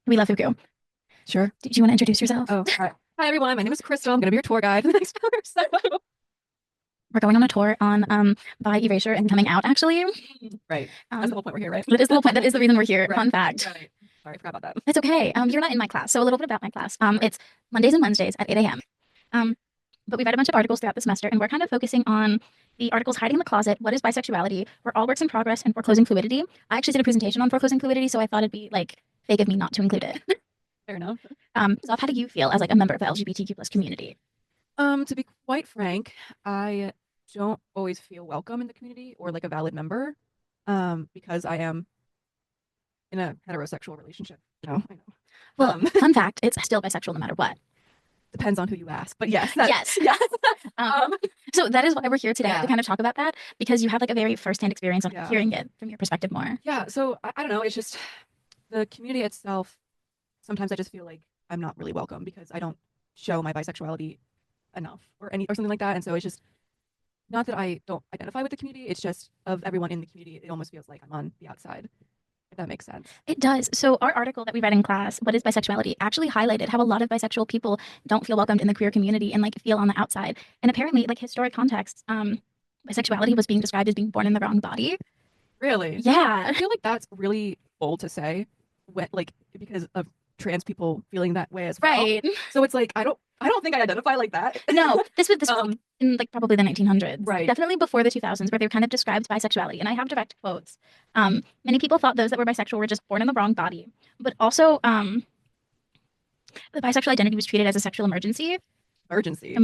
We love Fuku. Sure. Do you want to introduce yourself? Oh, all right. Hi, everyone. My name is Crystal. I'm going to be your tour guide for the next hour. So. We're going on a tour on by erasure and coming out, actually. Right. That's the whole point we're here, right? That is the whole point. That is the reason we're here. Right. Fun fact. Right. Sorry, I forgot about that. It's okay. You're not in my class, so a little bit about my class. It's Mondays and Wednesdays at 8 a.m. But we've read a bunch of articles throughout the semester, and we're kind of focusing on the articles Hiding in the Closet, What is Bisexuality, We're All Works in Progress, and Foreclosing Fluidity. I actually did a presentation on foreclosing fluidity, so I thought it'd be like fake of me not to include it. Fair enough. So how do you feel as like a member of the LGBTQ plus community? To be quite frank, I don't always feel welcome in the community or like a valid member, because I am in a heterosexual relationship. I know. Well, fun fact, it's still bisexual no matter what. Depends on who you ask, but yes, Yes. yes. So that is why we're here today Yeah. to kind of talk about that because you have like a very firsthand experience on Yeah. hearing it from your perspective more. Yeah. So I don't know. It's just the community itself. Sometimes I just feel like I'm not really welcome because I don't show my bisexuality enough or something like that. And so it's just not that I don't identify with the community. It's just of everyone in the community. It almost feels like I'm on the outside, if that makes sense. It does. So our article that we read in class, What is Bisexuality, actually highlighted how a lot of bisexual people don't feel welcomed in the queer community and like feel on the outside. And apparently, like historic contexts, bisexuality was being described as being born in the wrong body. Really? Yeah. I feel like that's really bold to say when, like, because of trans people feeling that way as well. Right. So it's like I don't think I identify like that. No, this was in like probably the 1900s. Right. Definitely before the 2000s, where they kind of described bisexuality. And I have direct quotes. Many people thought those that were bisexual were just born in the wrong body, but also the bisexual identity was treated as a sexual emergency. Emergency.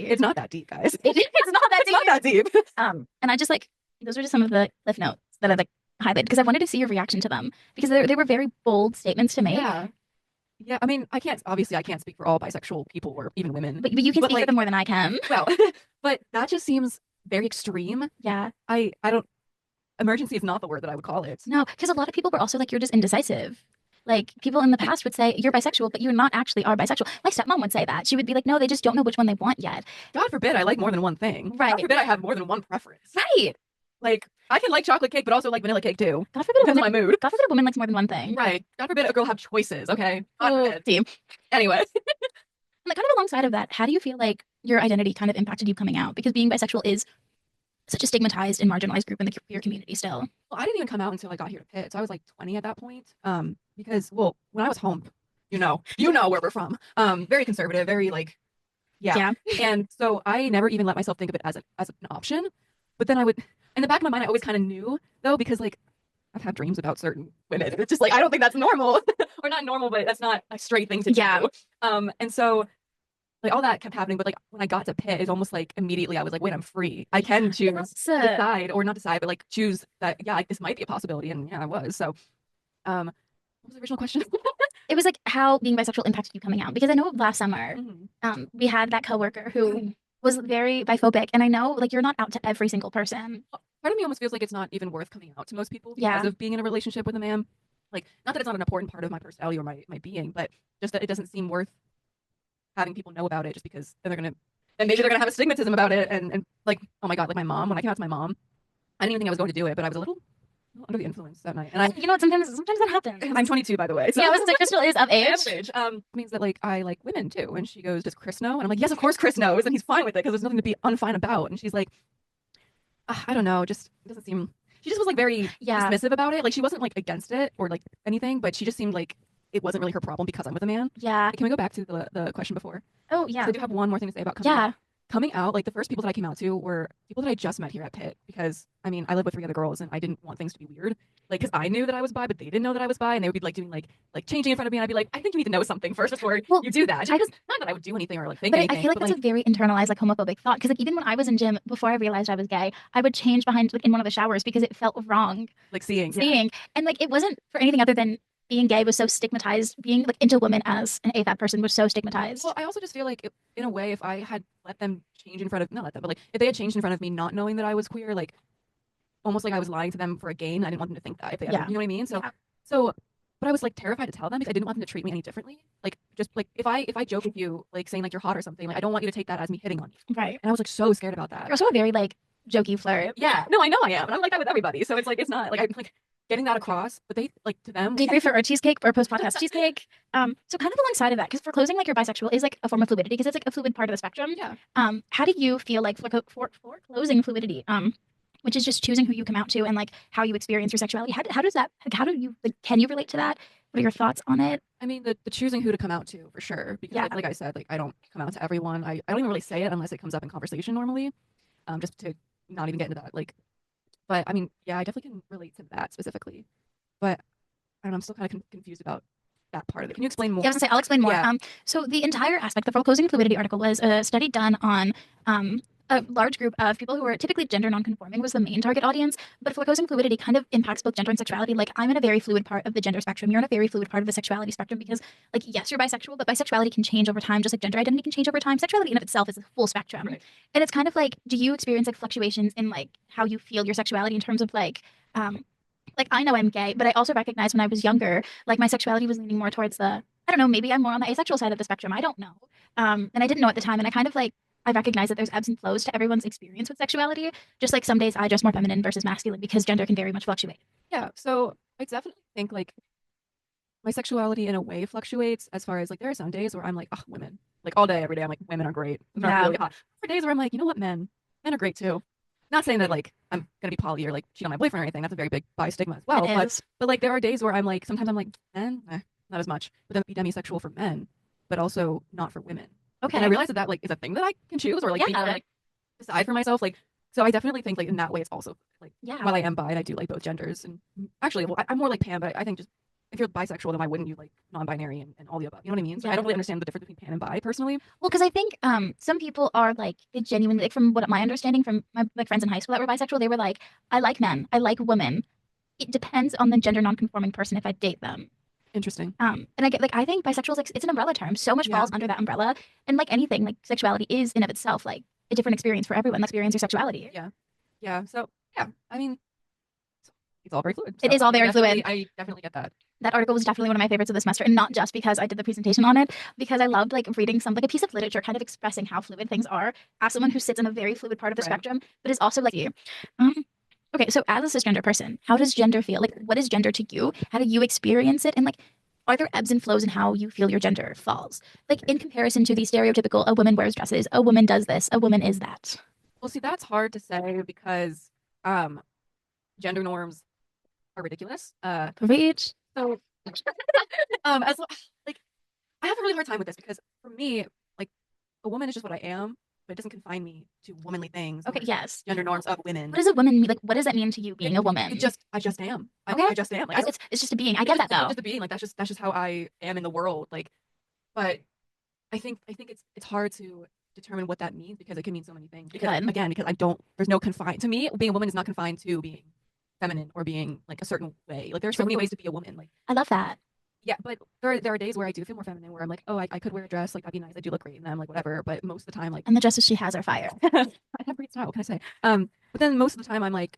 It's not that deep, guys. It's not that It's not that deep. And I just like those are just some of the cliff notes that I like highlighted because I wanted to see your reaction to them because they were very bold statements to make. Yeah. Yeah, I mean, I can't speak for all bisexual people or even women. But you can But, speak for like, them more than I can. Well, but that just seems very extreme. Yeah. I don't emergency is not the word that I would call it. No, because a lot of people were also like, you're just indecisive. Like people in the past would say you're bisexual, but you're not actually are bisexual. My stepmom would say that. She would be like, no, they just don't know which one they want yet. God forbid I like more than one thing. Right. God forbid I have more than one preference. Right. Like I can like chocolate cake, but also like vanilla cake too. God forbid a Depends on woman, my mood. God forbid a woman likes more than one thing. Right. God forbid a girl have choices. Okay. God Oh, forbid. team. Anyway. And like kind of alongside of that, how do you feel like your identity kind of impacted you coming out? Because being bisexual is such a stigmatized and marginalized group in the queer community still. Well, I didn't even come out until I got here to Pitt. So I was like 20 at that point. Because well, when I was home, you know where we're from. Very conservative, very like, yeah. And so I never even let myself think of it as an option. But then I would, in the back of my mind, I always kind of knew though, because like I've had dreams about certain women. It's just like I don't think that's normal, or not normal, but that's not a straight thing to do. And so like all that kept happening, but like when I got to Pitt, it's almost like immediately I was like, wait, I'm free. I can choose, decide, or not decide, but like choose that, yeah, like, this might be a possibility. And yeah, I was. So what was the original question? It was like how being bisexual impacted you coming out. Because I know last summer, we had that coworker who was very biphobic. And I know like you're not out to every single person. Part of me almost feels like it's not even worth coming out to most people because Yeah. of being in a relationship with a man. Like, not that it's not an important part of my personality or my being, but just that it doesn't seem worth having people know about it just because then maybe they're gonna have a stigmatism about it and like, oh my God, like my mom, when I came out to my mom, I didn't even think I was going to do it, but I was a little under the influence that night. And You know what? Sometimes that happens. I'm 22, by the way. So. Yeah, I was like, Crystal is of age. Means that like I like women too. And she goes, does Chris know? And I'm like, yes, of course Chris knows, and he's fine with it because there's nothing to be unfine about. And she's like, I don't know, just it doesn't seem. She just was like very dismissive about it. Like she wasn't like against it or like anything, but she just seemed like it wasn't really her problem because I'm with a man. Yeah. Can we go back to the question before? Oh yeah. So I do have one more thing to say about coming out. Coming out, like the first people that I came out to were people that I just met here at Pitt because I mean I live with 3 other girls and I didn't want things to be weird, like because I knew that I was bi, but they didn't know that I was bi, and they would be like doing like changing in front of me, and I'd be like, I think you need to know something first before you do that. Just not that I would do anything or like think anything. I feel like that's a very internalized like homophobic thought because like even when I was in gym before I realized I was gay, I would change behind like in one of the showers because it felt wrong. Like seeing, and like it wasn't for anything other than being gay was so stigmatized. Being like into women as an AFAB person was so stigmatized. Well, I also just feel like in a way, if I had let them change in front of, not let them, but like if they had changed in front of me, not knowing that I was queer, like almost like I was lying to them for a gain. I didn't want them to think that if they ever, you know what I mean? So, but I was like terrified to tell them because I didn't want them to treat me any differently. Like just like if I joke with you, like saying like you're hot or something, like I don't want you to take that as me hitting on you. Right. And I was like so scared about that. You're also a very like jokey flirt. Yeah. No, I know I am. And I'm like that with everybody. So it's like, it's not like I'm like, getting that across, but they like to them. Do you prefer cheesecake or post-podcast cheesecake? So kind of alongside of that, because for closing, like you're bisexual is like a form of fluidity because it's like a fluid part of the spectrum. Yeah. How do you feel like for closing fluidity? Which is just choosing who you come out to and like how you experience your sexuality. How does that? How do you like? Can you relate to that? What are your thoughts on it? I mean, the choosing who to come out to for sure. Because Yeah. like I said, like I don't come out to everyone. I don't even really say it unless it comes up in conversation normally. Just to not even get into that. Like, but I mean, yeah, I definitely can relate to that specifically. But I don't know, I'm still kind of confused about that part of it. Can you explain more? Yeah, I was gonna say I'll explain more. Yeah. So the entire aspect, the full closing fluidity article was a study done on a large group of people who were typically gender nonconforming was the main target audience, but closing fluidity kind of impacts both gender and sexuality. Like I'm in a very fluid part of the gender spectrum. You're in a very fluid part of the sexuality spectrum because, like, yes, you're bisexual, but bisexuality can change over time, just like gender identity can change over time. Sexuality in of itself is a full spectrum, Right. and it's kind of like, do you experience like fluctuations in like how you feel your sexuality in terms of like I know I'm gay, but I also recognize when I was younger, like my sexuality was leaning more towards the I don't know, maybe I'm more on the asexual side of the spectrum. I don't know. And I didn't know at the time. And I kind of like I recognize that there's ebbs and flows to everyone's experience with sexuality. Just like some days I dress more feminine versus masculine because gender can very much fluctuate. Yeah. So I definitely think like my sexuality in a way fluctuates as far as like there are some days where I'm like, oh, women. Like all day, every day, I'm like, women are great. They're Yeah. really hot. For days where I'm like, you know what, men are great too. Not saying that like I'm gonna be poly or like cheat on my boyfriend or anything. That's a very big bi stigma as well. It is. But like there are days where I'm like, sometimes I'm like, men, not as much. But then be demisexual for men, but also not for women. Okay. And I realize that that like is a thing that I can choose or like Yeah. be more, like decide for myself. Like so I definitely think like in that way it's also like Yeah. while I am bi and I do like both genders and actually well I'm more like pan, but I think just if you're bisexual, then why wouldn't you like non-binary and all the above? You know what I mean? So Yeah. I don't really understand the difference between pan and bi personally. Well, because I think some people are like they genuinely like from what my understanding from my like friends in high school that were bisexual, they were like, I like men, I like women. It depends on the gender nonconforming person if I date them. Interesting. And I get like I think bisexual is like it's an umbrella term. So much Yeah. falls under that umbrella. And like anything, like sexuality is in of itself like a different experience for everyone. Experience your sexuality. Yeah. Yeah. So yeah, I mean it's all very fluid. It is all very fluid. I definitely get that. That article was definitely one of my favorites of the semester, and not just because I did the presentation on it, because I loved like reading some like a piece of literature kind of expressing how fluid things are as someone who sits in a very fluid part of the Right. spectrum, but is also like okay, so as a cisgender person, how does gender feel? Like what is gender to you? How do you experience it? And like are there ebbs and flows in how you feel your gender falls? Like in comparison to the stereotypical a woman wears dresses, a woman does this, a woman is that. Well, see, that's hard to say because gender norms are ridiculous. Preach. So as like I have a really hard time with this because for me, like a woman is just what I am, but it doesn't confine me to womanly things. Okay, or yes. Gender norms of women. What does a woman mean? Like what does that mean to you being a woman? I just am. Okay. I just am. Like it's just a being. I get that though. Just a being. Like that's just how I am in the world. Like, but I think it's hard to determine what that means because it can mean so many things. Because Good. again, because I don't there's no confined to me, being a woman is not confined to being feminine or being like a certain way. Like there are so many ways to be a woman. Like I love that. yeah, but there are days where I do feel more feminine where I'm like, oh, I could wear a dress, like that'd be nice. I do look great in them, like whatever. But most of the time, like And the dresses she has are fire. I have great style, what can I say? But then most of the time I'm like,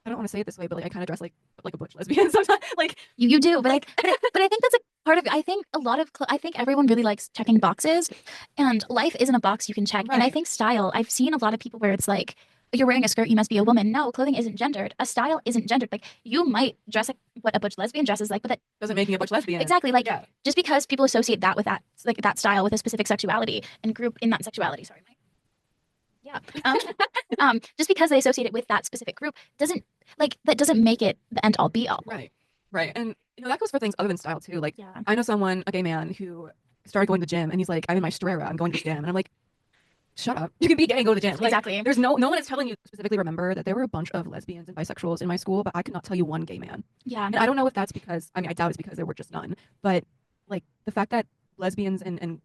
I don't want to say it this way, but like I kind of dress like a butch lesbian sometimes. Like you do, but but I think that's a part of it. I think a lot of I think everyone really likes checking boxes, and life isn't a box you can check. And I Right. think style. I've seen a lot of people where it's like you're wearing a skirt, you must be a woman. No, clothing isn't gendered. A style isn't gendered. Like you might dress like what a butch lesbian dresses like, but that doesn't make me a butch lesbian. exactly like Yeah. just because people associate that with that like that style with a specific sexuality and group in that sexuality. Sorry, Mike. Yeah. Just because they associate it with that specific group doesn't like that doesn't make it the end all be all. Right. Right. And you know that goes for things other than style too. Like Yeah. I know someone, a gay man, who started going to the gym and he's like, I'm in my Strera, I'm going to the gym. And I'm like, shut up. You can be gay and go to the gym. Like, Exactly. There's no one is telling you specifically remember that there were a bunch of lesbians and bisexuals in my school, but I could not tell you one gay man. Yeah. And I don't know if that's because I mean I doubt it's because there were just none. But like the fact that lesbians and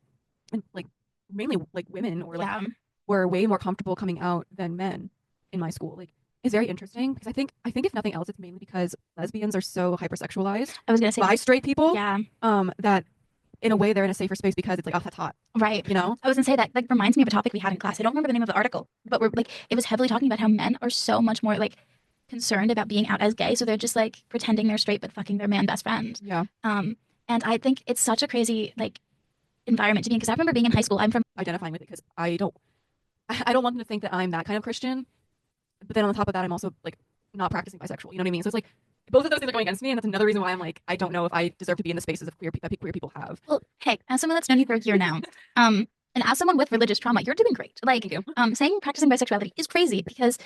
like mainly like women or like Yeah. were way more comfortable coming out than men in my school. Like is very interesting because I think if nothing else, it's mainly because lesbians are so hypersexualized I was gonna say by straight people. yeah. That in a way they're in a safer space because it's like, oh, that's hot. Right. You know? I was gonna say that like reminds me of a topic we had in class. I don't remember the name of the article, but we're like it was heavily talking about how men are so much more like concerned about being out as gay, so they're just like pretending they're straight but fucking their man best friend. Yeah. And I think it's such a crazy like environment to be in because I remember being in high school. I'm from Identifying with it because I don't want them to think that I'm that kind of Christian. But then on top of that, I'm also like not practicing bisexual. You know what I mean? So it's like both of those things are going against me, and that's another reason why I'm like, I don't know if I deserve to be in the spaces of that queer people have. Well, hey, as someone that's known you for a year now, and as someone with religious trauma, you're doing great. Like, Thank you. Saying practicing bisexuality is crazy because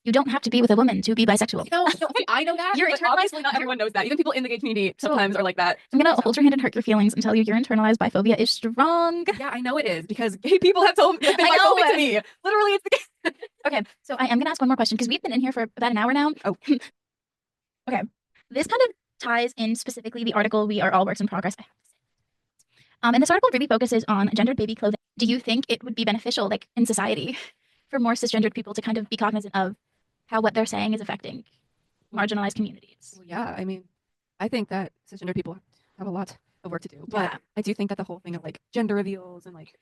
you don't have to be with a woman to be bisexual. No, see, I know that. You're but internalized. obviously, not everyone knows that. Even people in the gay community sometimes are like that. I'm gonna hold your hand and hurt your feelings and tell you your internalized biphobia is strong. Yeah, I know it is because gay people have told been I know. biphobic to me. Literally, it's the case. Okay, so I am gonna ask one more question because we've been in here for about an hour now. Oh. Okay, this kind of ties in specifically the article "We Are All Works in Progress." And this article really focuses on gendered baby clothing. Do you think it would be beneficial, like in society, for more cisgendered people to kind of be cognizant of how what they're saying is affecting marginalized communities? Well, yeah, I mean, I think that cisgender people have a lot of work to do, but Yeah. I do think that the whole thing of like gender reveals and like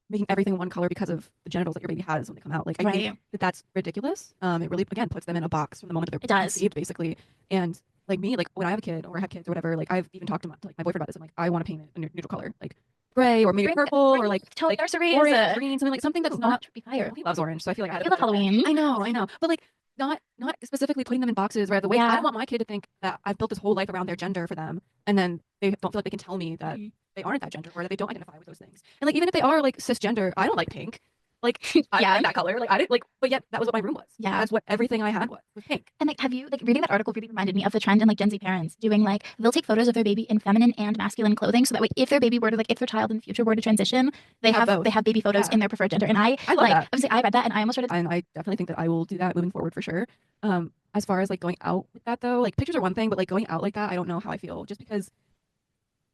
making everything one color because of the genitals that your baby has when they come out, like I think that that's ridiculous. It really again puts them in a box from the moment that they're conceived, basically. And like me, like when I have a kid or I have kids or whatever, like I've even talked to like my boyfriend about this. I'm like, I want to paint it a neutral color, like gray or maybe purple or like nursery orange, green, something that's not. fire. He loves orange, so I feel like I You love Halloween. I know, but like not specifically putting them in boxes where the way I don't want my kid to think that I've built this whole life around their gender for them, and then they don't feel like they can tell me that they aren't that gender or that they don't identify with those things. And like even if they are like cisgender, I don't like pink. Like I don't like that color. Like I didn't like, but yet that was what my room was. Yeah, that's what everything I had was pink. And like, have you like reading that article really reminded me of the trend in like Gen Z parents doing like they'll take photos of their baby in feminine and masculine clothing so that way if their baby were to like if their child in the future were to transition, they have baby photos in their preferred gender. And I love like that. obviously I read that and I almost started. And I definitely think that I will do that moving forward for sure. As far as like going out with that though, like pictures are one thing, but like going out like that, I don't know how I feel just because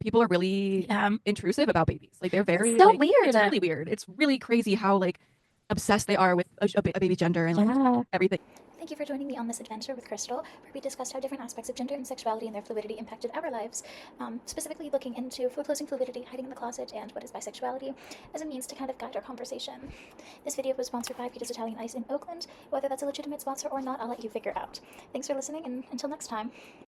people are really intrusive about babies. Like they're very so like, weird. It's really weird. It's really crazy how like obsessed they are with a baby's gender and like everything. Thank you for joining me on this adventure with Crystal, where we discussed how different aspects of gender and sexuality and their fluidity impacted our lives, specifically looking into foreclosing fluidity, hiding in the closet, and what is bisexuality, as a means to kind of guide our conversation. This video was sponsored by Peter's Italian Ice in Oakland. Whether that's a legitimate sponsor or not, I'll let you figure out. Thanks for listening, and until next time.